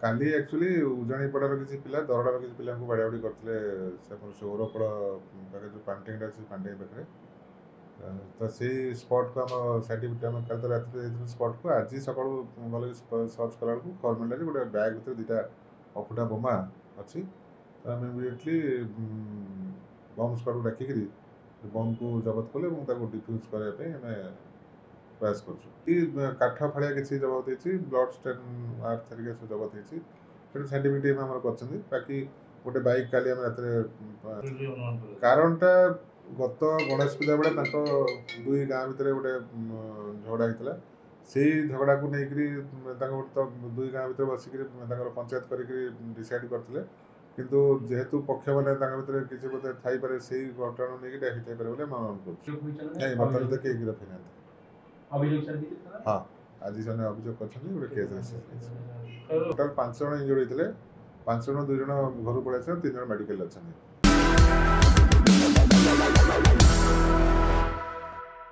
କାଲି ଆକ୍ଚୁଆଲି ଉଜାଣିପଡ଼ାର କିଛି ପିଲା ଦରଡ଼ାର କିଛି ପିଲାଙ୍କୁ ବାଡ଼ିଆବାଡ଼ି କରିଥିଲେ ସେ ଆମର ସୌରପଡ଼ା ପାଖରେ ଯେଉଁ ପାଣ୍ଟିଙ୍ଗଟା ଅଛି ପାଣ୍ଟିଙ୍ଗ ପାଖରେ ତ ସେଇ ସ୍ପଟ୍କୁ ଆମ ସାଇଣ୍ଟିଫିକ୍ ଆମେ କାଲି ତ ରାତିରେ ଯାଇଥିଲୁ ସ୍ପଟ୍କୁ ଆଜି ସକାଳୁ ଭଲ ସର୍ଚ୍ଚ କଲାବେଳକୁ ଗଭର୍ଣ୍ଣମେଣ୍ଟରେ ଗୋଟେ ବ୍ୟାଗ୍ ଭିତରେ ଦୁଇଟା ଅଫୁଟା ବୋମା ଅଛି ତ ଆମେ ଇମିଡ଼ିଏଟଲି ବମ୍ ସ୍କ୍ୱାଡ଼କୁ ଡାକିକିରି ବମ୍କୁ ଜବତ କଲେ ଏବଂ ତାକୁ ଡିଫ୍ୟୁଜ୍ କରିବା ପାଇଁ ଆମେ ପ୍ରୟାସ କରୁଛୁ କି କାଠ ଫାଳିଆ କିଛି ଜବତ ହେଇଛି ବ୍ଲଡ୍ ଷ୍ଟେନ୍ ଆର୍ଥ ହେରିକା ସବୁ ଜବତ ହେଇଛି ସେଠି ସାଇଣ୍ଟିଫିକ୍ ଟିମ୍ ଆମର କରିଛନ୍ତି ବାକି ଗୋଟେ ବାଇକ୍ କାଲି ଆମେ ରାତିରେ କାରଣଟା ଗତ ଗଣେଶ ପୂଜା ବେଳେ ତାଙ୍କ ଦୁଇ ଗାଁ ଭିତରେ ଗୋଟେ ଝଗଡ଼ା ହେଇଥିଲା ସେଇ ଝଗଡ଼ାକୁ ନେଇକରି ତାଙ୍କ ତ ଦୁଇ ଗାଁ ଭିତରେ ବସିକିରି ତାଙ୍କର ପଞ୍ଚାୟତ କରିକିରି ଡିସାଇଡ଼୍ କରିଥିଲେ କିନ୍ତୁ ଯେହେତୁ ପକ୍ଷମାନେ ତାଙ୍କ ଭିତରେ କିଛି ବୋଧେ ଥାଇପାରେ ସେଇ ଘଟଣାକୁ ନେଇକି ହେଇଥାଇପାରେ ବୋଲି ଆମେ ଅନୁମାନ କରୁଛୁ ନାଇଁ ବର୍ତ୍ତମାନ ତ କେହି ଗିରଫ ହେଇନାହାନ୍ତି ହଁ ଆଜି ଜଣେ ଅଭିଯୋଗ କରିଛନ୍ତି ଗୋଟେ କେସ୍ ରେଜିଷ୍ଟର ଟୋଟାଲ୍ 5 ଜଣ ଇଞ୍ଜୁର୍ଡ ହେଇଥିଲେ 5 ଜଣ 2 ଜଣ ଘରୁ ପଳେଇ ଆସିଲେ 3 ଜଣ ମେଡ଼ିକାଲରେ ଅଛନ୍ତି।